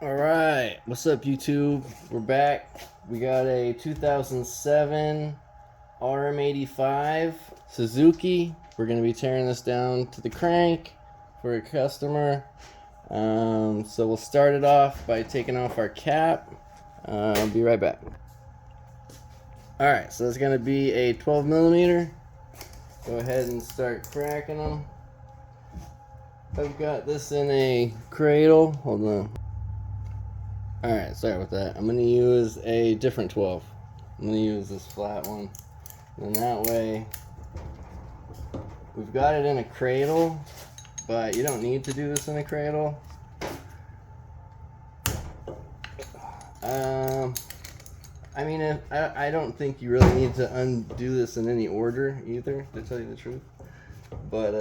Alright, what's up YouTube? We're back. We got a 2007 RM85 Suzuki. We're going to be tearing this down to the crank for a customer. So we'll start it off by taking off our cap. I'll be right back. Alright, so it's going to be a 12 millimeter. Go ahead and start cracking them. I've got this in a cradle. Hold on. Alright, sorry about that. I'm going to use a different 12. I'm going to use this flat one. And that way, we've got it in a cradle, but you don't need to do this in a cradle. I mean, I don't think you really need to undo this in any order either, to tell you the truth. But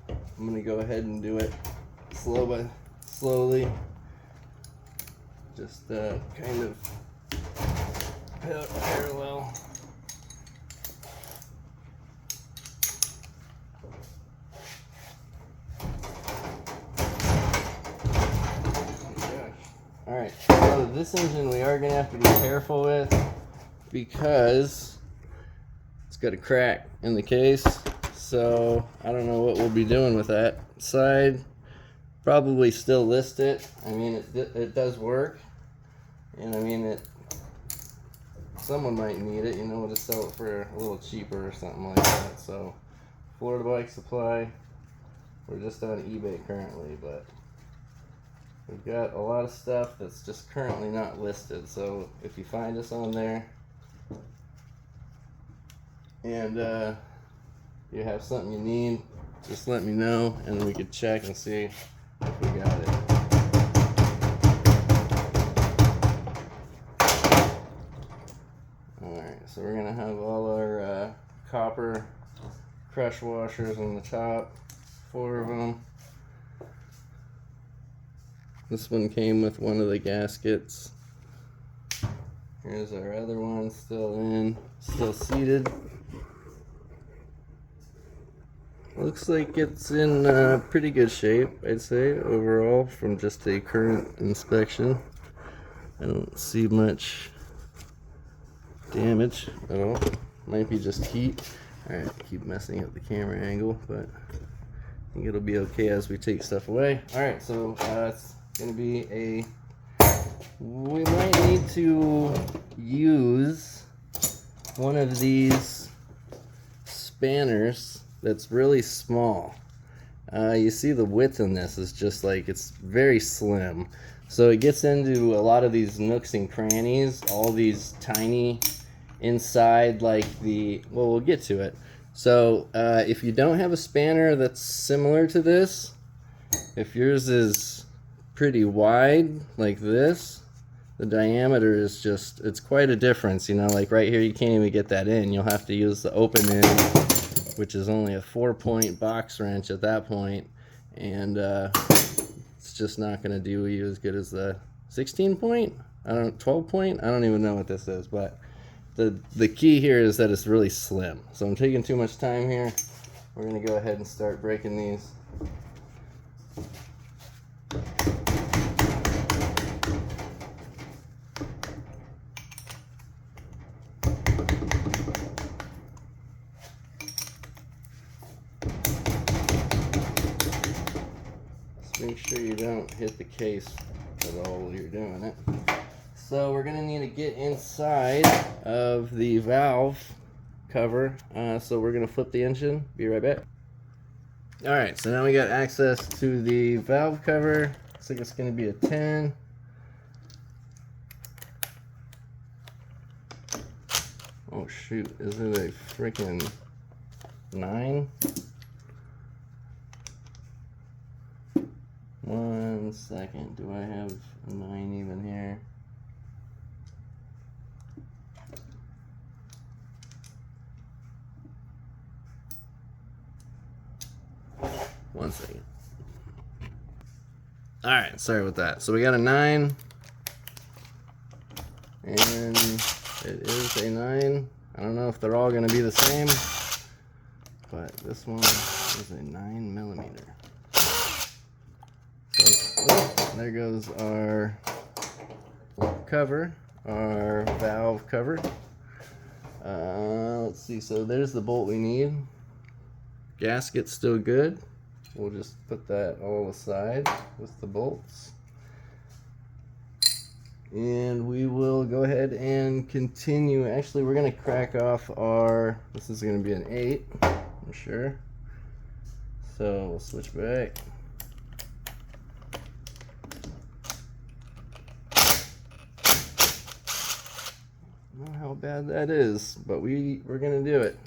I'm going to go ahead and do it slowly. Just kind of parallel. Alright, so this engine we are going to have to be careful with because it's got a crack in the case. So I don't know what we'll be doing with that side. Probably still list it. I mean, it does work. And I mean, someone might need it, you know, to sell it for a little cheaper or something like that. So, Florida Bike Supply, we're just on eBay currently, but we've got a lot of stuff that's just currently not listed. So, if you find us on there and you have something you need, just let me know and we could check and see if we got it. Alright, so we're going to have all our copper crush washers on the top, 4 of them. This one came with one of the gaskets. Here's our other one, still seated. Looks like it's in pretty good shape, I'd say, overall, from just a current inspection. I don't see much damage at all. Might be just heat. Alright, keep messing up the camera angle, but I think it'll be okay as we take stuff away. Alright, so it's going to be we might need to use one of these spanners that's really small. You see the width in this is just like, it's very slim. So it gets into a lot of these nooks and crannies, all these tiny inside, like well, we'll get to it. So if you don't have a spanner that's similar to this, if yours is pretty wide like this, the diameter is just, it's quite a difference, you know, like right here you can't even get that in. You'll have to use the open end, which is only a 4-point box wrench at that point, and it's just not going to do you as good as the 16-point, 12-point, I don't even know what this is, but the key here is that it's really slim. So I'm taking too much time here. We're going to go ahead and start breaking these. Make sure you don't hit the case at all while you're doing it. So we're going to need to get inside of the valve cover. So we're going to flip the engine. Be right back. Alright, so now we got access to the valve cover. Looks like it's going to be a 10. Oh shoot, is it a freaking 9? 1 second, do I have a 9 even here? One second. Alright, sorry about that. So we got a 9. And it is a 9. I don't know if they're all going to be the same, but this one is a 9 millimeter. So, oh, there goes our cover, our valve cover. Let's see, so there's the bolt we need. Gasket's still good. We'll just put that all aside with the bolts. And we will go ahead and continue. Actually, we're going to crack off our, this is going to be an 8, I'm sure. So we'll switch back. I don't know how bad that is, but we're going to do it.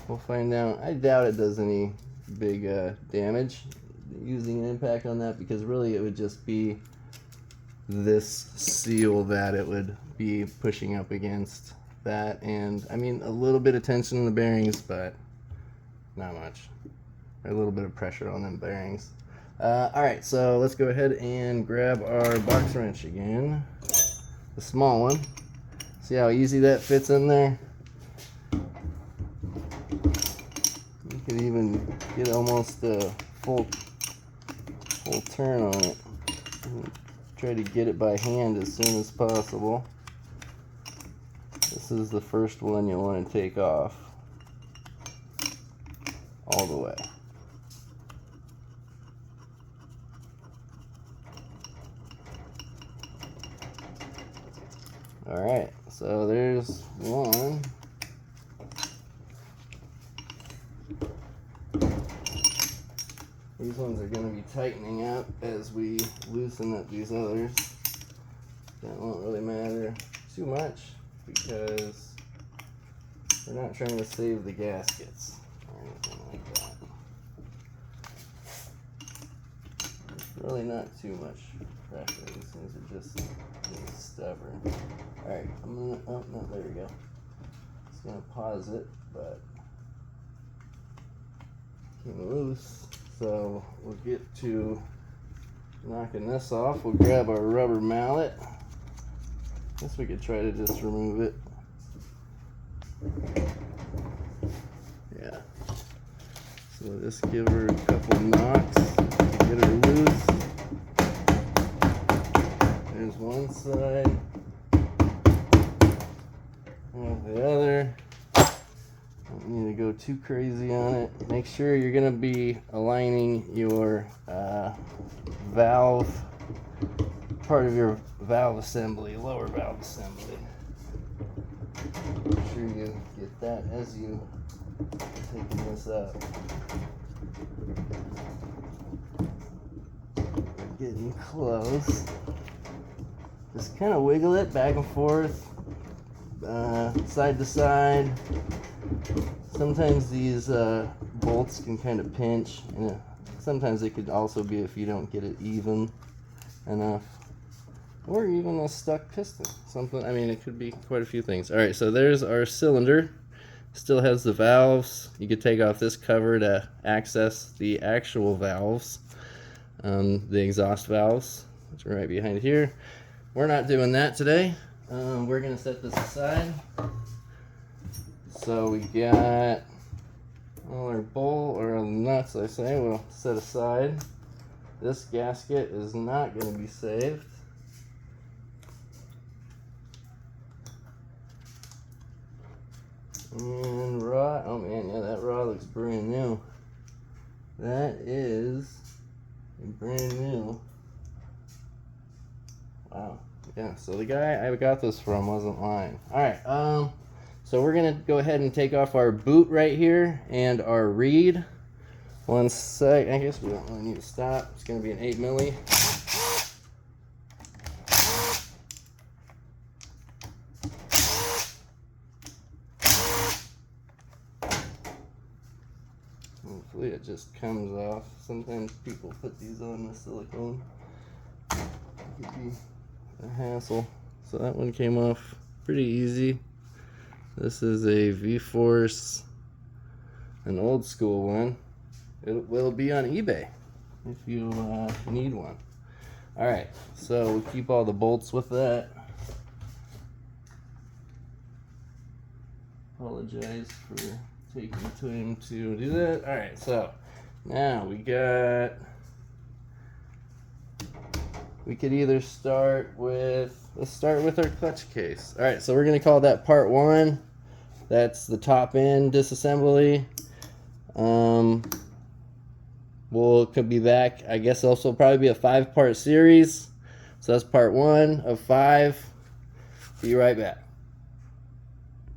We'll find out. I doubt it does any big damage using an impact on that, because really it would just be this seal that it would be pushing up against that, and I mean a little bit of tension in the bearings, but not much. A little bit of pressure on them bearings. Alright, so let's go ahead and grab our box wrench again, the small one. See how easy that fits in there? You could even get almost a full turn on it. Try to get it by hand as soon as possible. This is the first one you'll want to take off all the way. Alright, so there's one. These ones are going to be tightening up as we loosen up these others. That won't really matter too much because we're not trying to save the gaskets or anything like that. It's really not too much pressure. These things are just getting stubborn. Alright, I'm going to, oh no, there we go. Just going to pause it, but came loose. So we'll get to knocking this off. We'll grab our rubber mallet. Guess we could try to just remove it. Yeah. So just give her a couple knocks to get her loose. There's one side. And the other. Don't need to go too crazy on it. Make sure you're going to be aligning your valve, part of your valve assembly, lower valve assembly. Make sure you get that as you taking this up. We're getting close. Just kind of wiggle it back and forth, side to side. Sometimes these bolts can kind of pinch, and sometimes it could also be if you don't get it even enough, or even a stuck piston. Something. I mean, it could be quite a few things. All right, so there's our cylinder. Still has the valves. You could take off this cover to access the actual valves, the exhaust valves, which are right behind here. We're not doing that today. We're gonna set this aside. So we got all our bolt, or nuts I say, we'll set aside. This gasket is not going to be saved. And rod, oh man, yeah, that rod looks brand new. That is brand new. Wow. Yeah, so the guy I got this from wasn't lying. Alright, so we're going to go ahead and take off our boot right here and our reed. One sec. I guess we don't really need to stop. It's going to be an 8 milli. Hopefully it just comes off. Sometimes people put these on with silicone. It could be a hassle. So that one came off pretty easy. This is a V-Force, an old school one. It will be on eBay if you need one. Alright, so we'll keep all the bolts with that. Apologize for taking time to do that. Alright, so now we got we could either start with, let's start with our clutch case. All right, so we're gonna call that part 1. That's the top end disassembly. Could be back. I guess also probably be a 5-part series. So that's part 1 of 5. Be right back.